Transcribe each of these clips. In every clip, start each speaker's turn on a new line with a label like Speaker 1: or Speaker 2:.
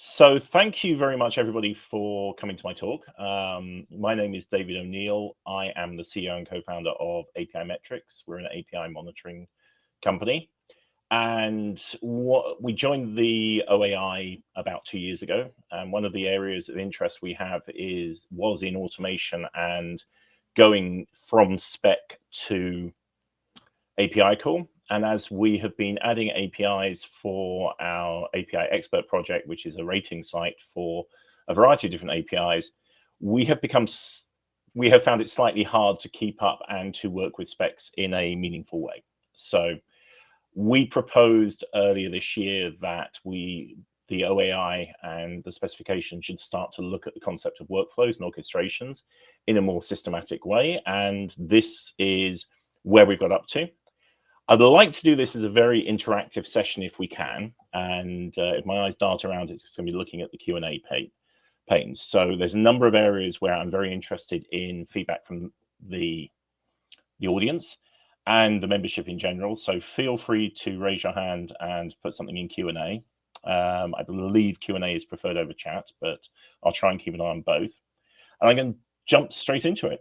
Speaker 1: So thank you very much, everybody, for coming to my talk. My name is David O'Neill. I am the CEO and co-founder of APImetrics. We're an API monitoring company. And we joined the OAI about 2 years ago. And one of the areas of interest we have was in automation and going from spec to API call. And as we have been adding APIs for our API Expert project, which is a rating site for a variety of different APIs, we have found it slightly hard to keep up and to work with specs in a meaningful way. So we proposed earlier this year that the OAI and the specification should start to look at the concept of workflows and orchestrations in a more systematic way. And this is where we've got up to. I'd like to do this as a very interactive session if we can, and if my eyes dart around, it's going to be looking at the Q&A panes. So there's a number of areas where I'm very interested in feedback from the audience and the membership in general. So feel free to raise your hand and put something in Q&A. I believe Q&A is preferred over chat, but I'll try and keep an eye on both. And I'm going to jump straight into it.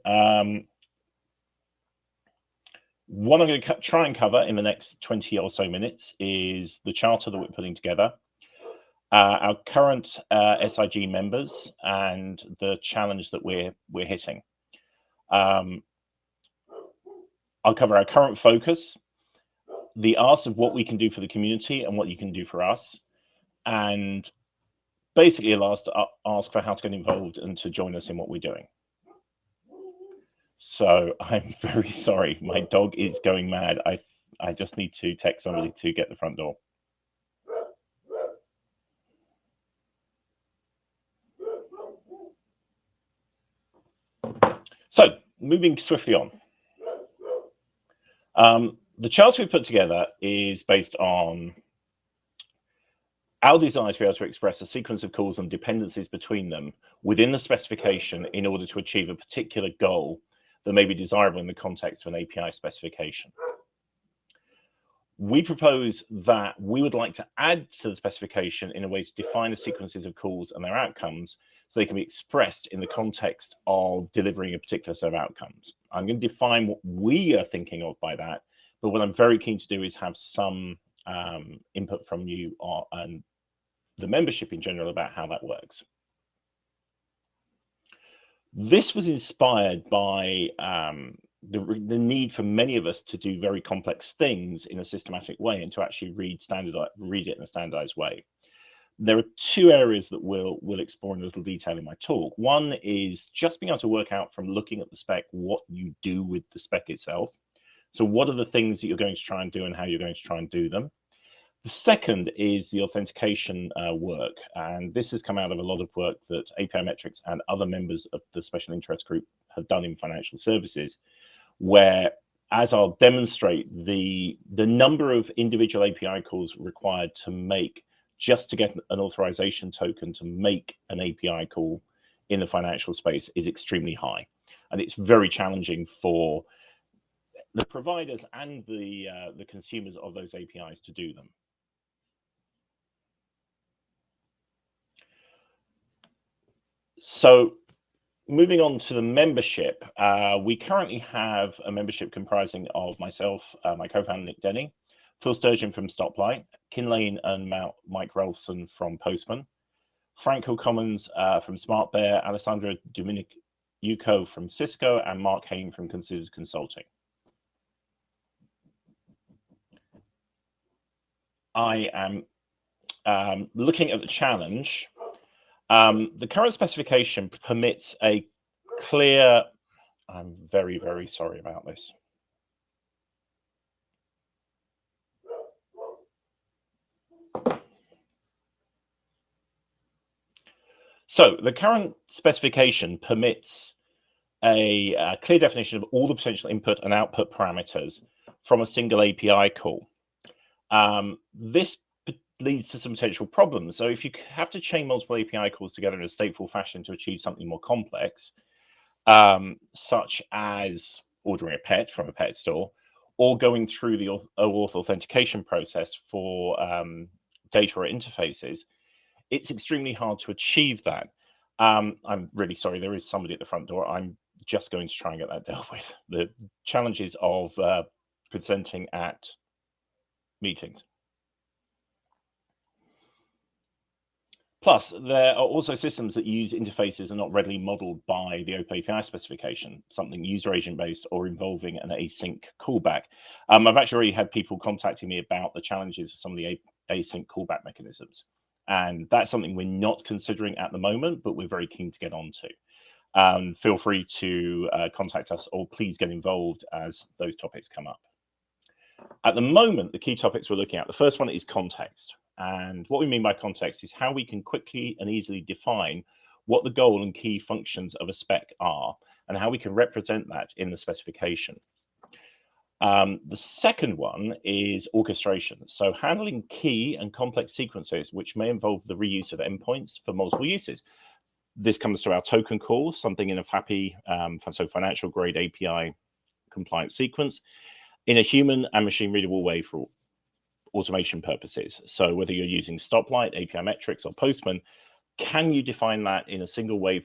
Speaker 1: What I'm going to try and cover in the next 20 or so minutes is the charter that we're putting together, our current SIG members, and the challenge that we're hitting. I'll cover our current focus, the ask of what we can do for the community and what you can do for us, and basically I'll ask for how to get involved and to join us in what we're doing. So I'm very sorry, my dog is going mad. I just need to text somebody to get the front door. So moving swiftly on. The charter we put together is based on our desire to be able to express a sequence of calls and dependencies between them within the specification in order to achieve a particular goal that may be desirable in the context of an API specification. We propose that we would like to add to the specification in a way to define the sequences of calls and their outcomes so they can be expressed in the context of delivering a particular set of outcomes. I'm going to define what we are thinking of by that, but what I'm very keen to do is have some input from you and the membership in general about how that works. This was inspired by the need for many of us to do very complex things in a systematic way and to actually read it in a standardized way. There are two areas that we'll explore in a little detail in my talk. One is just being able to work out from looking at the spec what you do with the spec itself. So what are the things that you're going to try and do and how you're going to try and do them? The second is the authentication work, and this has come out of a lot of work that APImetrics and other members of the special interest group have done in financial services, where, as I'll demonstrate, the number of individual API calls required to make just to get an authorization token to make an API call in the financial space is extremely high, and it's very challenging for the providers and the consumers of those APIs to do them. So moving on to the membership, we currently have a membership comprising of myself, my co-founder Nick Denning, Phil Sturgeon from Stoplight, Kinlane and Mike Rolfson from Postman, Frank Commons from SmartBear, Alessandra Dominic-Yuko from Cisco, and Mark Hain from Considered Consulting. I am looking at the challenge. The current specification permits a clear, I'm very, very sorry about this. So the current specification permits a clear definition of all the potential input and output parameters from a single API call. This leads to some potential problems. So if you have to chain multiple API calls together in a stateful fashion to achieve something more complex, such as ordering a pet from a pet store, or going through the OAuth authentication process for data or interfaces, it's extremely hard to achieve that. I'm really sorry, there is somebody at the front door. I'm just going to try and get that dealt with. The challenges of presenting at meetings. Plus, there are also systems that use interfaces are not readily modeled by the OpenAPI specification, something user agent based or involving an async callback. I've actually already had people contacting me about the challenges of some of the async callback mechanisms. And that's something we're not considering at the moment, but we're very keen to get onto. Feel free to contact us, or please get involved as those topics come up. At the moment, the key topics we're looking at, the first one is context. And what we mean by context is how we can quickly and easily define what the goal and key functions of a spec are, and how we can represent that in the specification. The second one is orchestration. So handling key and complex sequences, which may involve the reuse of endpoints for multiple uses. This comes to our token calls, something in a Fappy, so financial grade API compliant sequence, in a human and machine readable way for automation purposes. So whether you're using Stoplight, APImetrics, or Postman, can you define that in a single way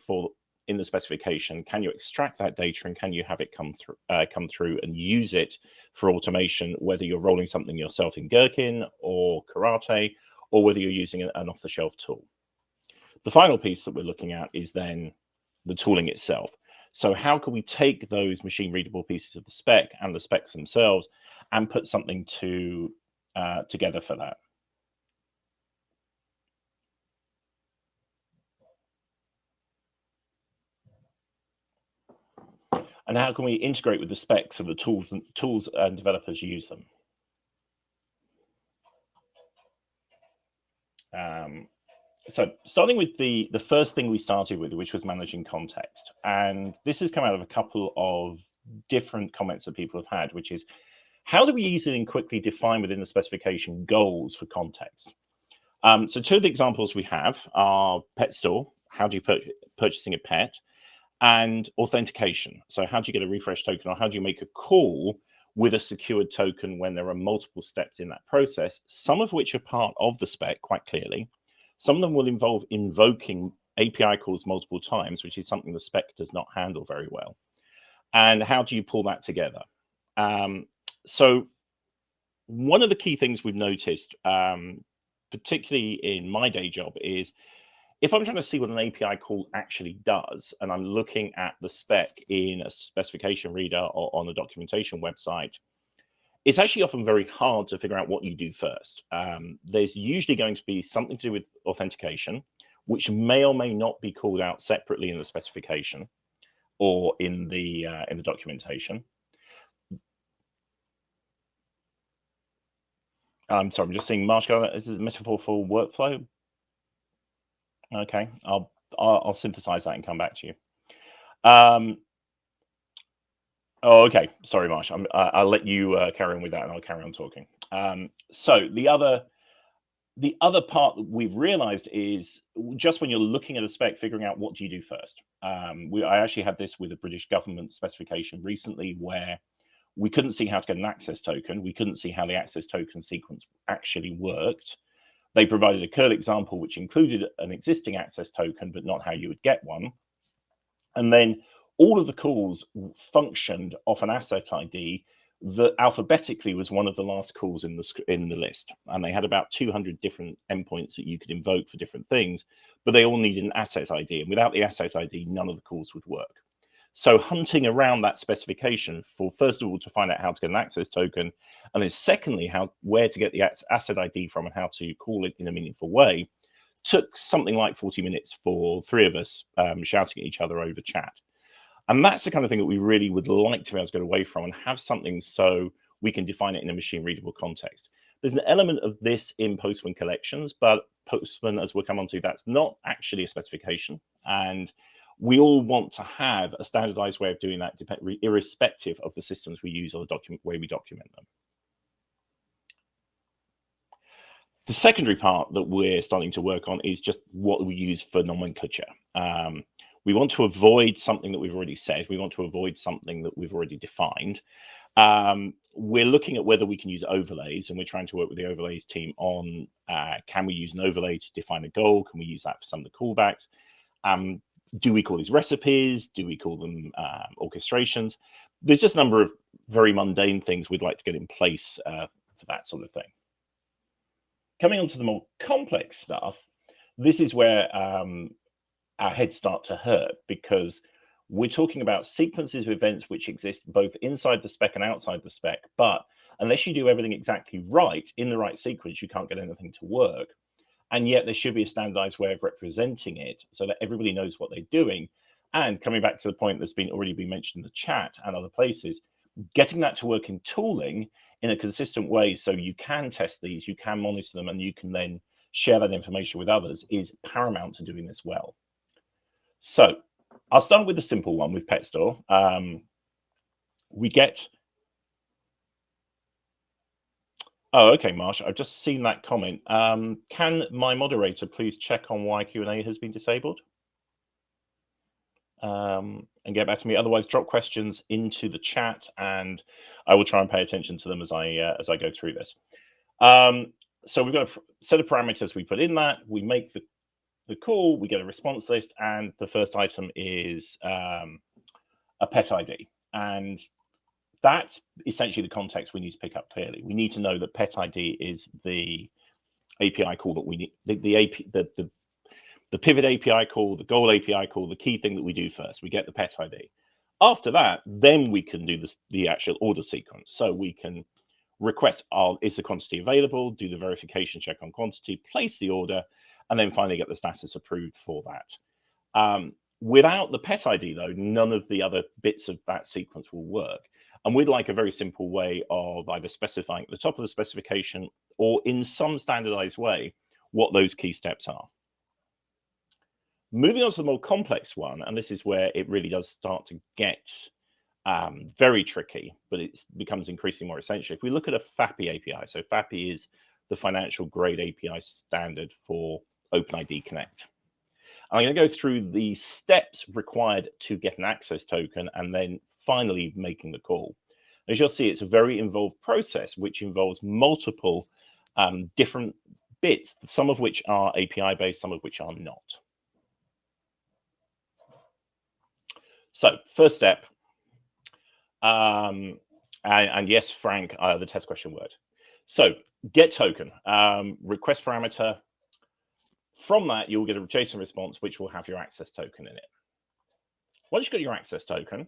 Speaker 1: in the specification? Can you extract that data, and can you have it come through and use it for automation, whether you're rolling something yourself in Gherkin or Karate, or whether you're using an off-the-shelf tool? The final piece that we're looking at is then the tooling itself. So how can we take those machine readable pieces of the spec and the specs themselves and put something together for that? And how can we integrate with the specs so the tools and developers use them? So starting with the first thing we started with, which was managing context. And this has come out of a couple of different comments that people have had, which is, how do we easily and quickly define within the specification goals for context? So two of the examples we have are pet store. How do you purchasing a pet? And authentication. So how do you get a refresh token, or how do you make a call with a secured token when there are multiple steps in that process, some of which are part of the spec quite clearly. Some of them will involve invoking API calls multiple times, which is something the spec does not handle very well. And how do you pull that together? So one of the key things we've noticed, particularly in my day job, is if I'm trying to see what an API call actually does, and I'm looking at the spec in a specification reader or on a documentation website, it's actually often very hard to figure out what you do first. There's usually going to be something to do with authentication, which may or may not be called out separately in the specification or in the documentation. I'm sorry, I'm just seeing Marsh go, is this a metaphor for workflow? Okay, I'll synthesize that and come back to you. Oh, okay. Sorry, Marsh. I'll let you carry on with that, and I'll carry on talking. So the other part that we've realized is just when you're looking at a spec, figuring out what do you do first. I actually had this with a British government specification recently, where we couldn't see how to get an access token. We couldn't see how the access token sequence actually worked. They provided a curl example which included an existing access token, but not how you would get one. And then all of the calls functioned off an asset ID that alphabetically was one of the last calls in the list. And they had about 200 different endpoints that you could invoke for different things, but they all needed an asset ID. And without the asset ID, none of the calls would work. So hunting around that specification for, first of all, to find out how to get an access token, and then secondly, where to get the asset ID from and how to call it in a meaningful way, took something like 40 minutes for three of us shouting at each other over chat. And that's the kind of thing that we really would like to be able to get away from and have something so we can define it in a machine readable context. There's an element of this in Postman collections, but Postman, as we'll come on to, that's not actually a specification. And we all want to have a standardized way of doing that, irrespective of the systems we use or the way we document them. The secondary part that we're starting to work on is just what we use for nomenclature. We want to avoid something that we've already said. We want to avoid something that we've already defined. We're looking at whether we can use overlays, and we're trying to work with the overlays team on can we use an overlay to define a goal? Can we use that for some of the callbacks? Do we call these recipes? Do we call them orchestrations? There's just a number of very mundane things we'd like to get in place for that sort of thing. Coming on to the more complex stuff, this is where our heads start to hurt, because we're talking about sequences of events which exist both inside the spec and outside the spec, but unless you do everything exactly right in the right sequence, you can't get anything to work. And yet there should be a standardized way of representing it so that everybody knows what they're doing. And coming back to the point that's already been mentioned in the chat and other places, getting that to work in tooling in a consistent way so you can test these, you can monitor them, and you can then share that information with others is paramount to doing this well. So I'll start with the simple one with Pet Store. We get... Oh, okay, Marsh, I've just seen that comment. Can my moderator please check on why Q&A has been disabled? And get back to me. Otherwise, drop questions into the chat, and I will try and pay attention to them as I go through this. So we've got a set of parameters we put in that. We make the call, we get a response list, and the first item is a pet ID. And that's essentially the context we need to pick up clearly. We need to know that pet ID is the API call that we need, the pivot API call, the goal API call, the key thing that we do first. We get the pet ID. After that, then we can do the actual order sequence. So we can request, is the quantity available, do the verification check on quantity, place the order, and then finally get the status approved for that. Without the pet ID, though, none of the other bits of that sequence will work. And we'd like a very simple way of either specifying at the top of the specification or in some standardized way what those key steps are. Moving on to the more complex one, and this is where it really does start to get very tricky, but it becomes increasingly more essential. If we look at a Fappy API, so Fappy is the financial grade API standard for OpenID Connect. I'm going to go through the steps required to get an access token and then finally making the call. As you'll see, it's a very involved process, which involves multiple different bits, some of which are API-based, some of which are not. So first step, and yes, Frank, the test question worked. So get token, request parameter. From that, you'll get a JSON response, which will have your access token in it. Once you've got your access token,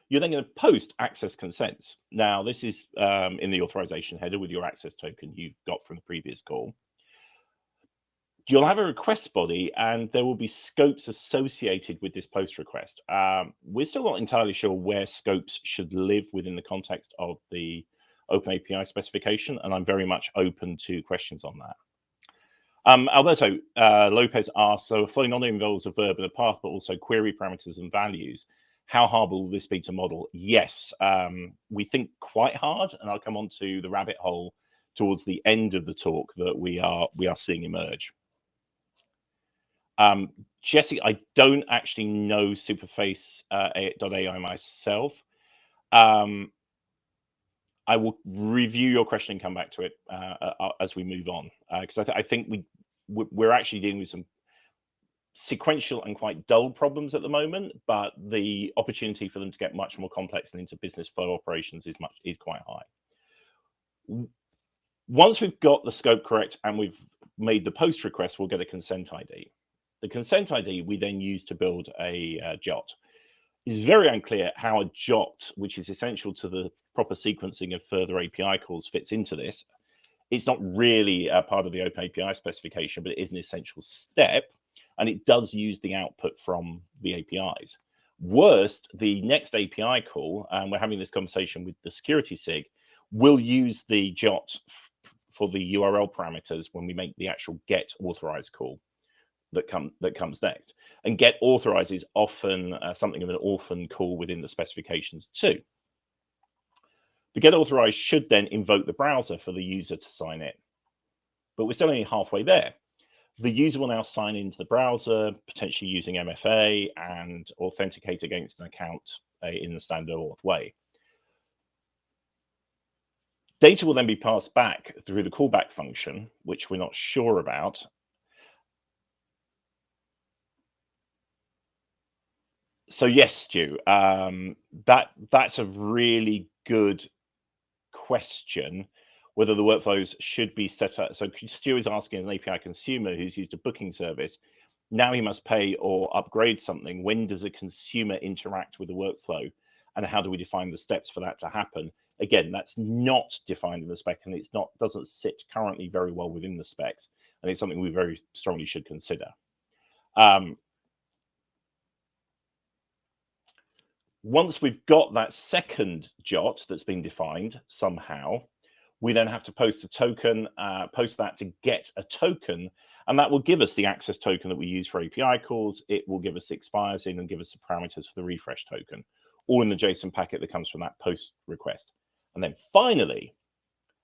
Speaker 1: you're then going to post access consents. Now, this is in the authorization header with your access token you've got from the previous call. You'll have a request body, and there will be scopes associated with this post request. We're still not entirely sure where scopes should live within the context of the OpenAPI specification, and I'm very much open to questions on that. Alberto Lopez asks, so a flow not only involves a verb and a path, but also query parameters and values. How hard will this be to model? Yes, we think quite hard, and I'll come on to the rabbit hole towards the end of the talk that we are seeing emerge. Jesse, I don't actually know Superface.ai myself. I will review your question and come back to it as we move on, because I think we're actually dealing with some sequential and quite dull problems at the moment, but the opportunity for them to get much more complex and into business flow operations is quite high. Once we've got the scope correct and we've made the post request, we'll get a consent ID. The consent ID we then use to build a JOT. It's very unclear how a JOT, which is essential to the proper sequencing of further API calls, fits into this. It's not really a part of the OpenAPI specification, but it is an essential step, and it does use the output from the APIs. Worst, the next API call, and we're having this conversation with the security SIG, will use the JOT for the URL parameters when we make the actual get authorized call that comes next. And get authorized is often something of an orphan call within the specifications too. The get authorized should then invoke the browser for the user to sign in. But we're still only halfway there. The user will now sign into the browser, potentially using MFA, and authenticate against an account in the standard OAuth way. Data will then be passed back through the callback function, which we're not sure about. So yes, Stu, that's a really good question, whether the workflows should be set up. So Stu is asking, as an API consumer who's used a booking service, now he must pay or upgrade something. When does a consumer interact with the workflow? And how do we define the steps for that to happen? Again, that's not defined in the spec, and it's not, doesn't sit currently very well within the specs. And it's something we very strongly should consider. Once we've got that second JOT that's been defined somehow, we then have to post a token, post that to get a token, and that will give us the access token that we use for API calls. It will give us the expires in and give us the parameters for the refresh token, all in the JSON packet that comes from that post request. And then finally,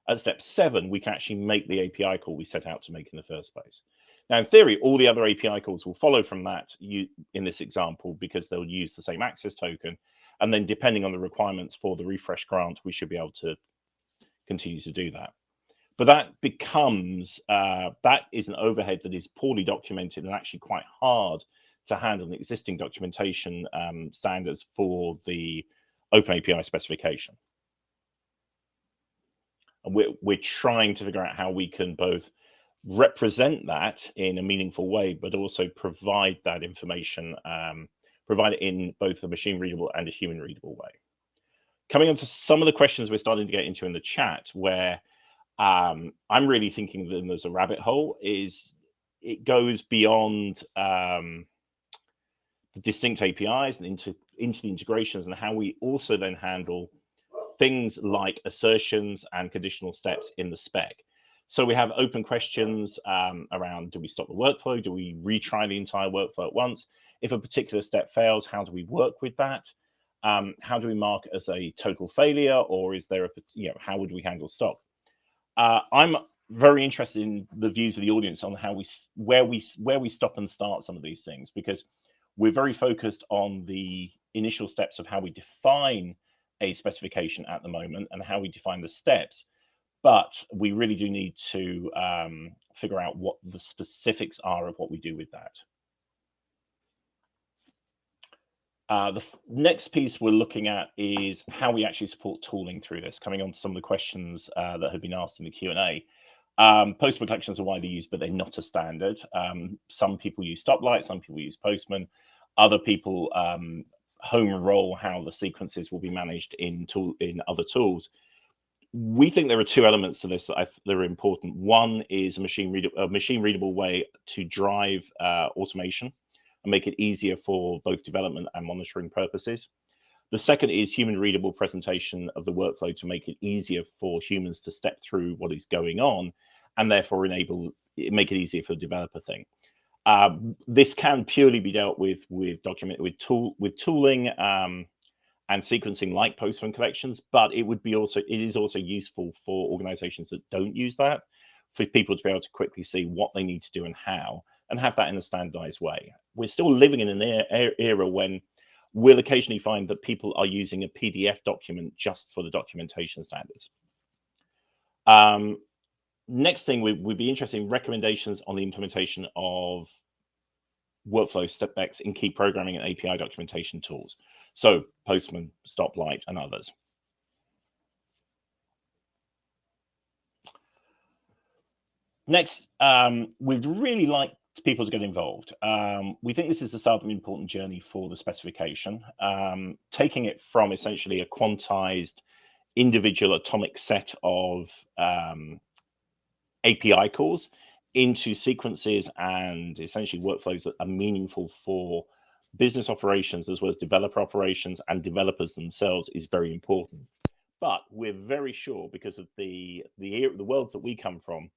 Speaker 1: at step 7, we can actually make the API call we set out to make in the first place. Now, in theory, all the other API calls will follow from that in this example, because they'll use the same access token. And then depending on the requirements for the refresh grant, we should be able to continue to do that. But that becomes, that is an overhead that is poorly documented and actually quite hard to handle in existing documentation standards for the OpenAPI specification. And we're trying to figure out how we can both represent that in a meaningful way, but also provide that information, provide it in both a machine readable and a human readable way. Coming on to some of the questions we're starting to get into in the chat, where I'm really thinking that there's a rabbit hole, is it goes beyond the distinct APIs and into the integrations, and how we also then handle things like assertions and conditional steps in the spec. So we have open questions around, do we stop the workflow? Do we retry the entire workflow at once? If a particular step fails, how do we work with that? How do we mark as a total failure, or is there a, how would we handle stop? I'm very interested in the views of the audience on how where we stop and start some of these things, because we're very focused on the initial steps of how we define a specification at the moment and how we define the steps. But we really do need to figure out what the specifics are of what we do with that. The next piece we're looking at is how we actually support tooling through this, coming on to some of the questions that have been asked in the Q&A. Postman collections are widely used, but they're not a standard. Some people use Stoplight, some people use Postman. Other people home roll how the sequences will be managed in other tools. We think there are two elements to this that are important. One is a machine readable way to drive automation and make it easier for both development and monitoring purposes. The second is human readable presentation of the workflow to make it easier for humans to step through what is going on, and therefore make it easier for the developer thing. This can purely be dealt with tooling and sequencing like Postman collections, but it is also useful for organizations that don't use that, for people to be able to quickly see what they need to do and how, and have that in a standardized way. We're still living in an era when we'll occasionally find that people are using a PDF document just for the documentation standards. Next thing, we'd be interested in recommendations on the implementation of workflow specs in key programming and API documentation tools. So Postman, Stoplight, and others. Next, we'd really like people to get involved. We think this is the start of an important journey for the specification, taking it from essentially a quantized individual atomic set of API calls into sequences and essentially workflows that are meaningful for business operations as well as developer operations and developers themselves is very important. But we're very sure, because of the worlds that we come from,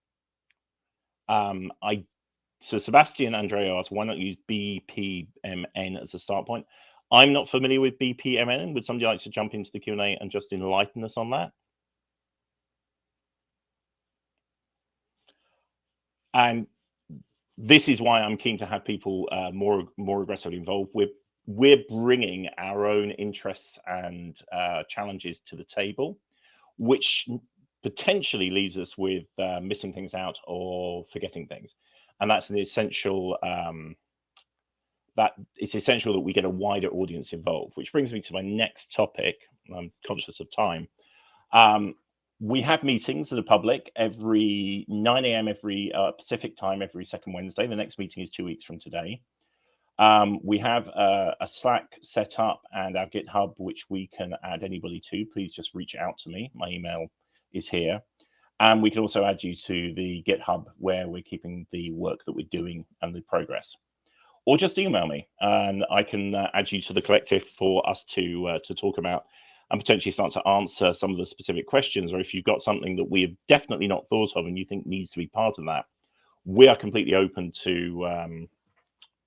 Speaker 1: so Sebastian Andrea asked, why not use BPMN as a start point? I'm not familiar with BPMN. Would somebody like to jump into the Q&A and just enlighten us on that? And this is why I'm keen to have people more aggressively involved. We're bringing our own interests and challenges to the table, which potentially leaves us with missing things out or forgetting things. And that's an essential, that it's essential that we get a wider audience involved, which brings me to my next topic. I'm conscious of time. We have meetings that are public every 9 a.m. every Pacific time, every second Wednesday. The next meeting is 2 weeks from today. We have a Slack set up and our GitHub, which we can add anybody to. Please just reach out to me. My email is here. And we can also add you to the GitHub where we're keeping the work that we're doing and the progress. Or just email me and I can add you to the collective for us to talk about and potentially start to answer some of the specific questions. Or if you've got something that we have definitely not thought of and you think needs to be part of that, we are completely open to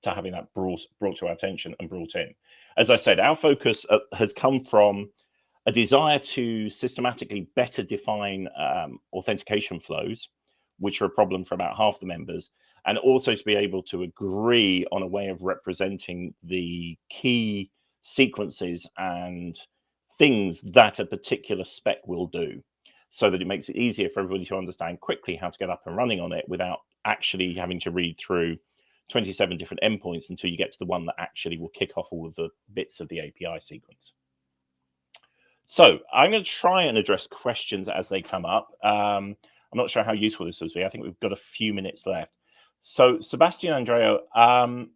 Speaker 1: having that brought to our attention and brought in. As I said, our focus has come from a desire to systematically better define authentication flows, which are a problem for about half the members, and also to be able to agree on a way of representing the key sequences and things that a particular spec will do, so that it makes it easier for everybody to understand quickly how to get up and running on it without actually having to read through 27 different endpoints until you get to the one that actually will kick off all of the bits of the API sequence. So I'm going to try and address questions as they come up. I'm not sure how useful this will be. I think we've got a few minutes left. So Sebastian Andreo, I'm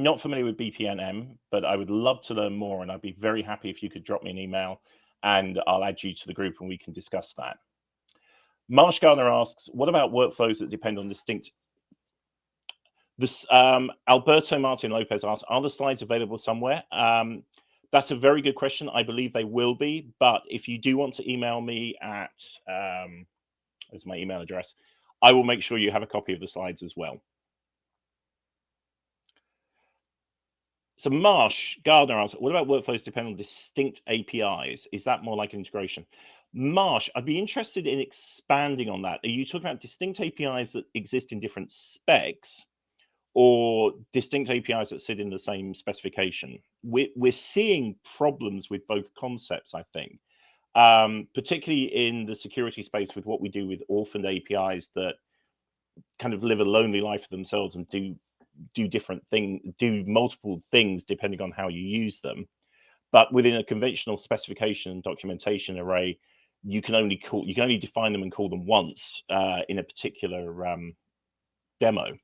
Speaker 1: not familiar with BPNM, but I would love to learn more, and I'd be very happy if you could drop me an email and I'll add you to the group and we can discuss that. Marsh Gardner asks, what about workflows that depend on distinct... This Alberto Martin Lopez asks, are the slides available somewhere? That's a very good question. I believe they will be, but if you do want to email me at, there's my email address, I will make sure you have a copy of the slides as well. So Marsh Gardner asks, what about workflows depend on distinct APIs? Is that more like integration? Marsh, I'd be interested in expanding on that. Are you talking about distinct APIs that exist in different specs, or distinct APIs that sit in the same specification? We're seeing problems with both concepts, I think, particularly in the security space with what we do with orphaned APIs that kind of live a lonely life for themselves and do different things, do multiple things depending on how you use them. But within a conventional specification and documentation array, you can only define them and call them once in a particular demo.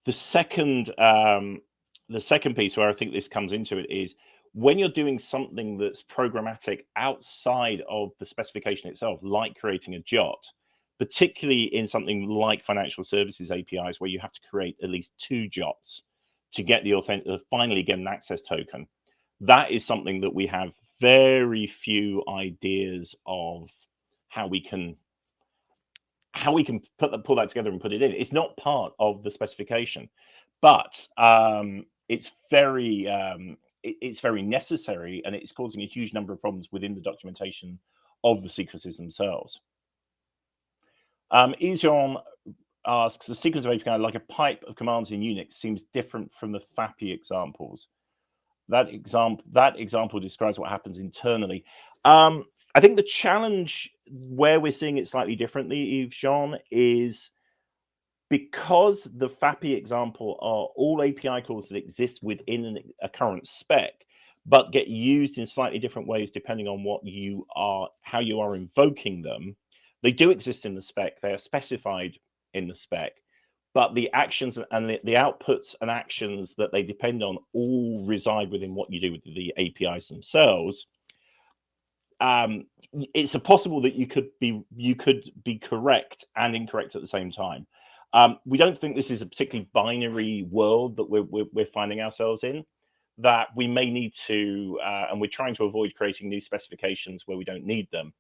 Speaker 1: The second piece where I think this comes into it is when you're doing something that's programmatic outside of the specification itself, like creating a JOT, particularly in something like financial services APIs, where you have to create at least 2 JOTs to get the finally get an access token. That is something that we have very few ideas of how we can pull that together and put it in. It's not part of the specification, but it's very necessary, and it's causing a huge number of problems within the documentation of the sequences themselves. Ijon asks, the sequence of API like a pipe of commands in Unix seems different from the Fappy examples. That example describes what happens internally. I think the challenge where we're seeing it slightly differently, Ijon, is because the Fappy example are all API calls that exist within a current spec, but get used in slightly different ways depending on how you are invoking them. They do exist in the spec. They are specified in the spec, but the actions and the outputs and actions that they depend on all reside within what you do with the APIs themselves. It's possible that you could be correct and incorrect at the same time. We don't think this is a particularly binary world that we're finding ourselves in, that we may need to, and we're trying to avoid creating new specifications where we don't need them.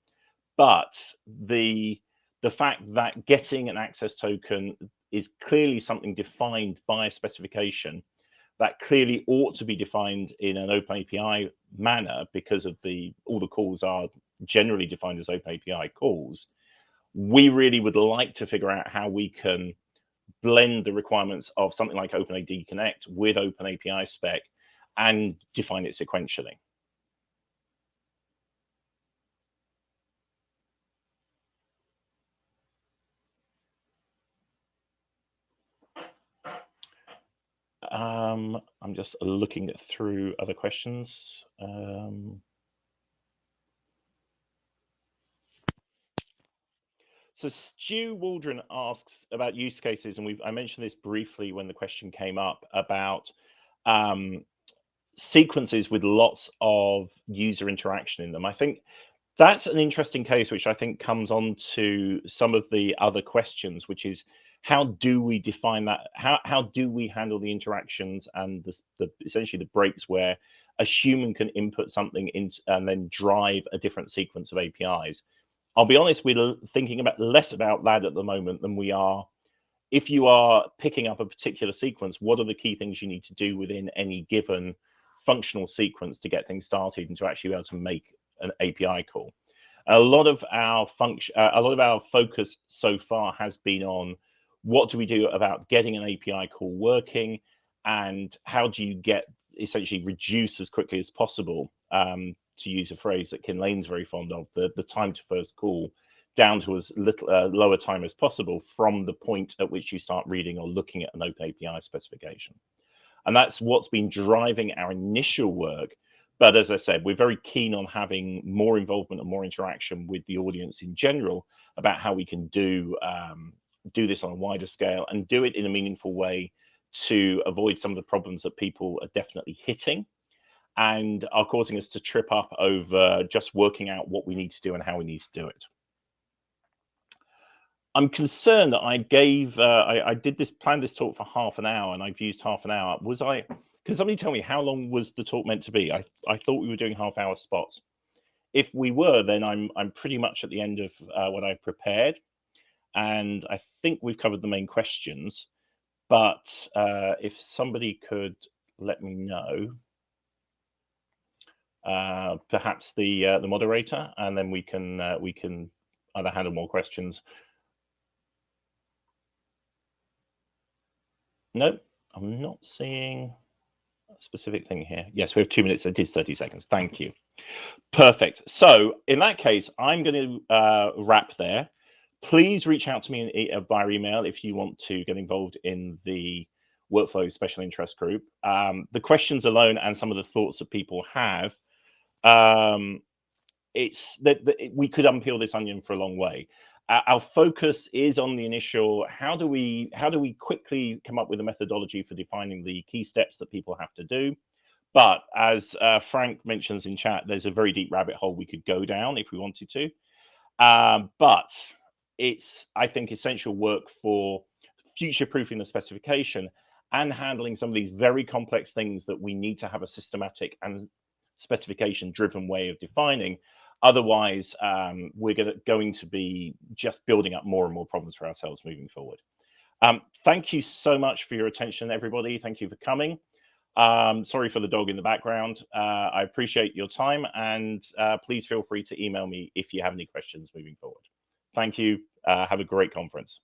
Speaker 1: But the fact that getting an access token is clearly something defined by a specification that clearly ought to be defined in an OpenAPI manner, because of all the calls are generally defined as OpenAPI calls. We really would like to figure out how we can blend the requirements of something like OpenAD Connect with OpenAPI spec and define it sequentially. I'm just looking through other questions. So Stu Waldron asks about use cases, and I mentioned this briefly when the question came up about sequences with lots of user interaction in them. I think that's an interesting case, which I think comes on to some of the other questions, which is how do we define that? How do we handle the interactions and essentially the breaks where a human can input something into and then drive a different sequence of APIs? I'll be honest, we're thinking about less about that at the moment than we are. If you are picking up a particular sequence, what are the key things you need to do within any given functional sequence to get things started and to actually be able to make an API call? A lot of our focus so far has been on what do we do about getting an API call working, and how do you get essentially reduce as quickly as possible, to use a phrase that Ken Lane's very fond of, the time to first call down to as little lower time as possible from the point at which you start reading or looking at an OpenAPI specification. And that's what's been driving our initial work. But as I said, we're very keen on having more involvement and more interaction with the audience in general about how we can do this on a wider scale and do it in a meaningful way to avoid some of the problems that people are definitely hitting and are causing us to trip up over just working out what we need to do and how we need to do it. I'm concerned that I gave, I planned this talk for half an hour and I've used half an hour. Can somebody tell me how long was the talk meant to be? I thought we were doing half-hour spots. If we were, then I'm pretty much at the end of what I've prepared. And I think we've covered the main questions. But if somebody could let me know, perhaps the moderator, and then we can either handle more questions. Nope, I'm not seeing a specific thing here. Yes, we have 2 minutes. It is 30 seconds. Thank you. Perfect. So in that case, I'm going to wrap there. Please reach out to me via email if you want to get involved in the Workflows special interest group. The questions alone and some of the thoughts that people have, it's that we could unpeel this onion for a long way. Our focus is on the initial, how do we quickly come up with a methodology for defining the key steps that people have to do? But as Frank mentions in chat, there's a very deep rabbit hole we could go down if we wanted to. But it's, I think, essential work for future-proofing the specification and handling some of these very complex things that we need to have a systematic and specification-driven way of defining. Otherwise, we're going to be just building up more and more problems for ourselves moving forward. Thank you so much for your attention, everybody. Thank you for coming. Sorry for the dog in the background. I appreciate your time, and please feel free to email me if you have any questions moving forward. Thank you. Have a great conference.